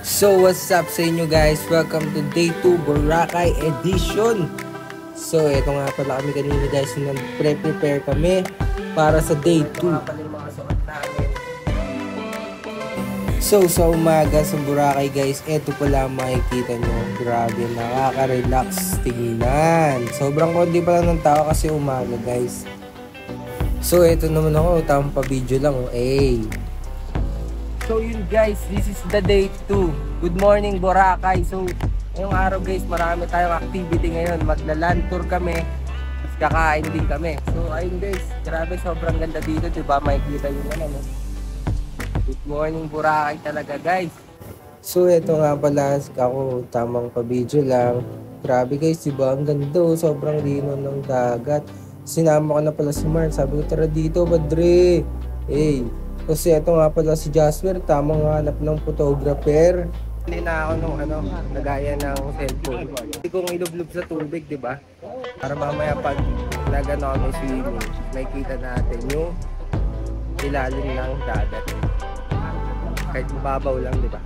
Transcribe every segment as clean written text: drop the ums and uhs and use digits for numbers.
So what's up sa inyo guys? Welcome to Day 2 Boracay Edition. So eto nga pala kami kanina guys, nag-prepare kami para sa Day 2. So sa umaga sa Boracay guys, eto pala makikita nyo. Grabe, nakaka-relax tingnan. Sobrang konti pa lang ng tao kasi umaga guys. So eto naman ako, tamang pa video lang oh. So yun guys, this is the day 2. Good morning Boracay. So ngayong araw guys, marami tayong activity ngayon. Magla-land tour kami, kakain din kami. So ayun guys, grabe sobrang ganda dito, diba? Makikita yung ano. Good morning Boracay talaga guys. So eto nga pala ako, tamang pa-video lang. Grabe guys, diba? Ang ganda, sobrang lino ng dagat. Sinama ko na pala si Mark, sabi ko tara dito Padre. Kasi ito nga pala si Jasper, tamang hanap ng photographer. Hindi na ako nung nagaya ng cellphone. Hindi kong ilublob sa tubig, di ba? Para mamaya pag nagano kami swimming, makikita natin yung ilalim ng dagat. Kahit mababaw lang, di ba?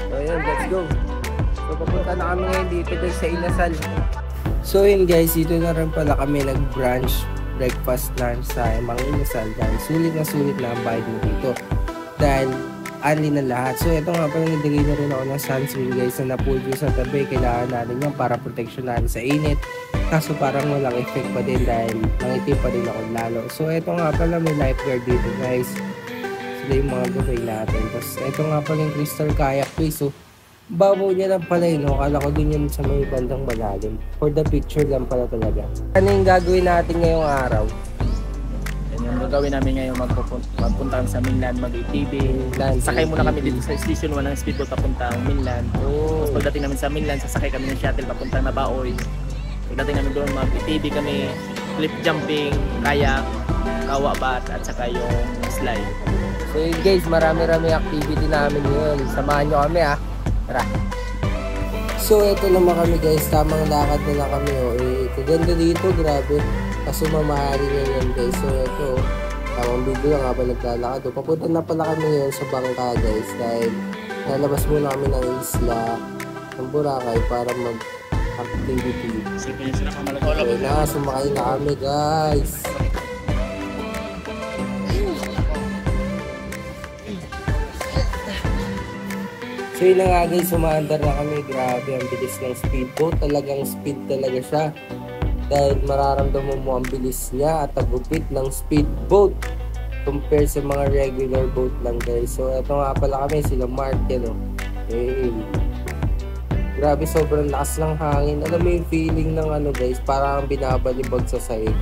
So yun, let's go. So papunta na kami ngayon dito guys sa Inasal. So yun guys, dito na rin pala kami nag-brunch. Breakfast lunch sa Mang Inasal dahil sulit na ang bayad mo dito dahil only na lahat. So ito nga pala, nilagay na rin ako ng sunscreen guys na na-pull ko sa tabi. Kailangan natin yan para protection natin sa init, kaso parang walang effect pa din dahil nangitim pa din ako lalo. So ito nga pala, may lifeguard dito guys, sila yung mga gawin natin. Tapos ito nga pala yung crystal kayak guys. So babaw niya lang pala yun, akala ko din yun sa may bandang malalim. For the picture lang pala talaga. Ano yung gagawin natin ngayong araw? Yan yung gagawin namin ngayon, magpunta sa mainland, mag-ATV. Sakay muna kami dito sa station 1 ng speedboat papuntang mainland. Tapos pagdating namin sa mainland, sasakay kami ng shuttle papuntang Nabaoy. Pagdating namin doon, mag-ATV kami, cliff jumping, kayak, kawabat, at saka yung slide. So yun guys, marami-rami activity namin ngayon. Samahan nyo kami ah. Tara. So eto naman kami guys, tamang lakad na lang kami kaganda dito, grabe. Kaso mamahali na yan guys. So eto, tamang video lang habang naglalakad. Papunta na pala kami ngayon sa bangka guys dahil lalabas muna kami ng isla ng Boracay para mag-activity. So na, sumakay na kami guys. So yun na nga guys, sumaandar na kami. Grabe, ang bilis ng speedboat. Talagang speed talaga siya. Dahil mararamdaman mo ang bilis niya at agupit ng speedboat compare sa mga regular boat lang guys. So eto nga pala kami, sila Martin Grabe, sobrang lakas ng hangin. Alam mo yung feeling ng guys, parang binabalibag sa sahig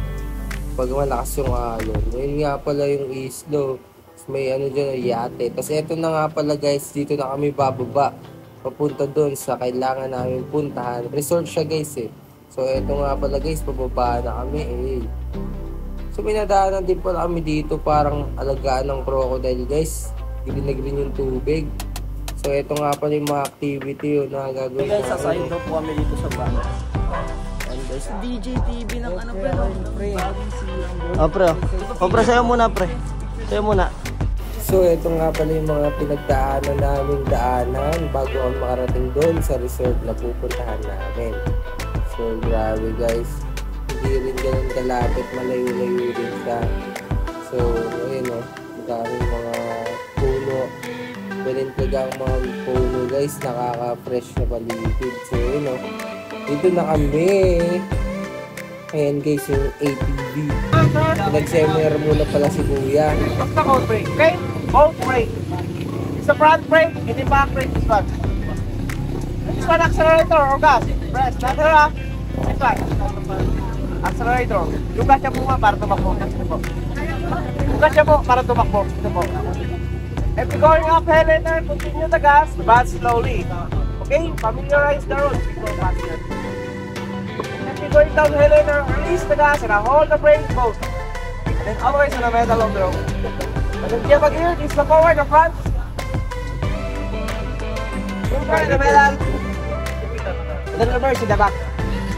pag malakas yung alon. Yun nga pala yung islo. May dyan, yate. Kasi eto na nga pala guys, dito na kami bababa papunta doon sa kailangan namin puntahan. Resort siya guys So eto nga pala guys, pababa na kami So minadaanan din pala kami dito, parang alagaan ng crocodile guys. Green na green yung tubig. So eto nga pala yung mga activity na gagawin guys, sasayin daw po kami dito sa bangka. DJ TV ng pre. Pre, sayo muna pre. Sayo muna. So ito nga pala yung mga pinagdaanan naming daanan bago ang makarating doon sa resort na pupuntahan namin. So grabe guys, hindi rin ganun kalapit, malayo-layo din siya. So ayun daming mga puno. Ganun talaga ang mga puno guys, nakaka-fresh na paligid. So yun dito na kami. Ayan guys, yung ATV. Nag-seminar muna pala si Kuya. Basta cold brake, okay? Cold brake. It's a front brake, hindi back brake this one. This one accelerator or gas. Press, ladder ha. This one. Accelerator. Lugas siya po para tumakbo. Lugas siya po para tumakbo. Ito po. If you're going up elevator, continue the gas, but slowly. Okay? Familiarize the road before passing. Going down the elevator, release the gas and hold the brake both. And then always in the middle of the road. And then give a gear, this the forward, the front. In the middle. And then reverse in the back.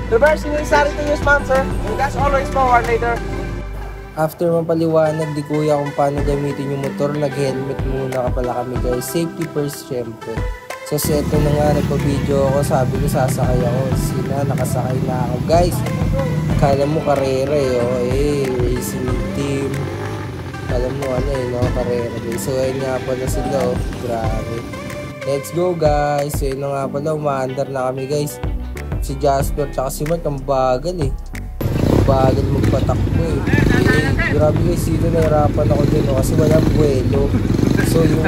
Reverse in the side to use mount, sir. And gas always forward later. After mapaliwanag di kuya kung paano gamitin yung motor, nag-helmet muna ka pala kami guys. Safety first syempre. So eto na nga, nagpa-video ako, sabi ko sasakay ako. Sina, nakasakay na ako guys. Akala mo karera racing team. Alam mo ano no, karera guys. So ayun nga pala sila grabe. Let's go guys. So yun na nga pala, umaandar na kami guys. Si Jasper tsaka si Mark ang bagal bagal magpatakbo grabe guys, dito nahirapan ako din kasi walang buwelo. So yung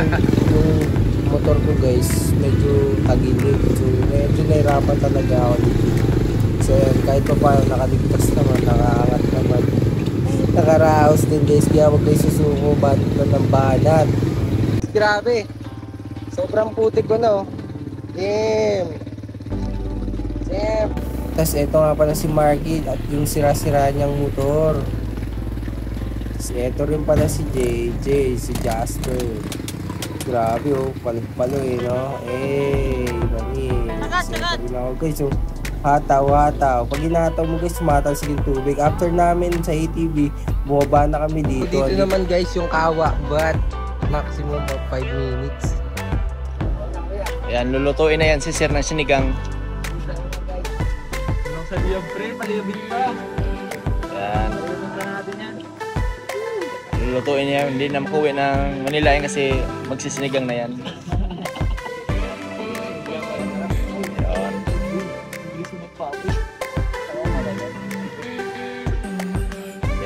motor ko guys medyo tagilid, so medyo nahirapan talaga ako dito. So yan, kahit pa paano nakaligtas naman, nakaangat naman, nakaraos din guys, kaya wag guys susuko banat na ng banat. Grabe, sobrang putik ko na Tapos eto nga pala si Marky at yung sira-sira niyang motor. Tapos eto rin pala si JJ, si Jasper. Grabe palo-palo no? Mani. Eto rin ako guys, so hataw. Pag hinataw mo guys, sumatalsik yung tubig. After namin sa ATV, bumaba na kami dito. Dito naman guys yung kawa, but maximum of 5 minutes. Ayan, lulutuin na yan si Sir ng sinigang. Sabi yung pre, palibig pa. Yan. Lulutuin niya, hindi na makuwi ng Manila yan kasi magsisinigang na yan. Yan.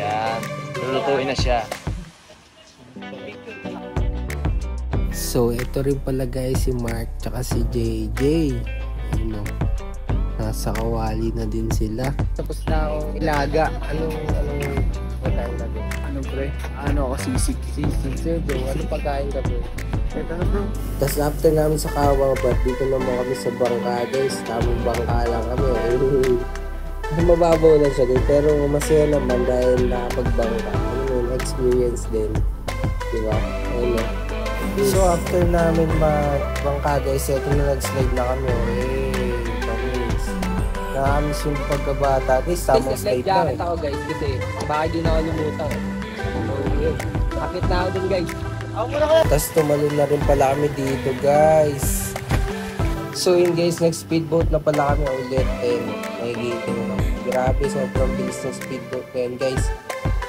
Yan. Lulutuin na siya. So ito rin pala guys si Mark tsaka si JJ. Nasa kawali na din sila. Tapos na akong ilaga. Anong pagkain ka bro? Ano pre? Ano ako sisig? Sisig sir bro. Anong pagkain ka bro? Ito na bro. Tapos after namin sa Kawa, but dito naman kami sa bangka guys. Tamang bangka lang kami. Mababaw lang siya guys. Pero masaya naman dahil nakapagbangka. Experience din. Diba? Ayun. So after namin magbangka guys, ito na nag-slide na kami. Nakamiss yung pagkabata guys, tamang slide na ako guys kasi baka di na ako lumutang. So yun, kapit na ako dun guys. Tapos tumalon na rin pala kami dito guys. So yun guys, nag-speedboat na pala kami ulit. Nakikita nyo. Grabe, sobrang bilis ng speedboat na yun guys.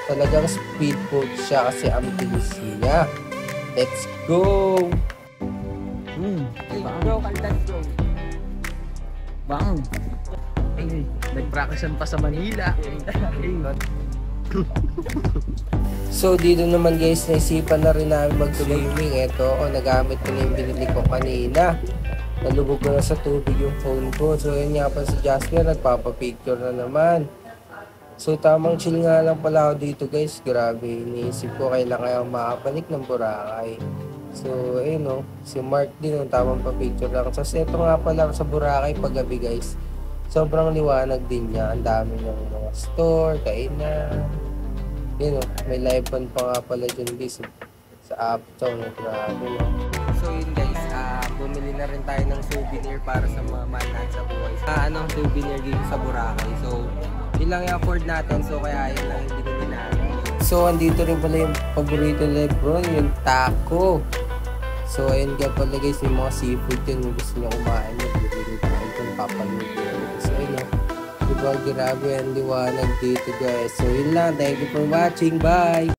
Talagang speedboat siya kasi ang bilis niya. Let's go! Bro, kaldan bro. Bang! Nag-practice pa sa Manila. So dito naman guys, naisipan na rin namin mag-swimming. Eto ako, nagamit ko na yung binili ko kanina. Nalubog ko na sa tubig yung phone ko. So yun nga pa si Jasper, nagpapapicture na naman. So tamang chill nga lang pala ako dito guys. Grabe, iniisip ko kailan kaya makabalik ng Boracay. So ayun si Mark din tamang pa-picture lang. So eto nga pala sa Boracay paggabi guys. Sobrang liwanag din niya. Ang dami ng mga store, kainan. Yun may live band pa nga pala dyan guys sa Uptown. Grabe So yun guys, bumili na rin tayo ng souvenir para sa mga mahal natin sa buhay. Souvenir dito sa Boracay. So yun lang yung afford natin. So kaya yun lang yung binili natin. So andito rin pala yung paborito ni Lebron, yung taco. So ayun nga pala guys, yung mga seafood yun. Gusto nyo kumain yun. Bibili tayo kung papanood yun. So ayun diba, grabe ang liwanag dito guys. So yun lang, thank you for watching, bye!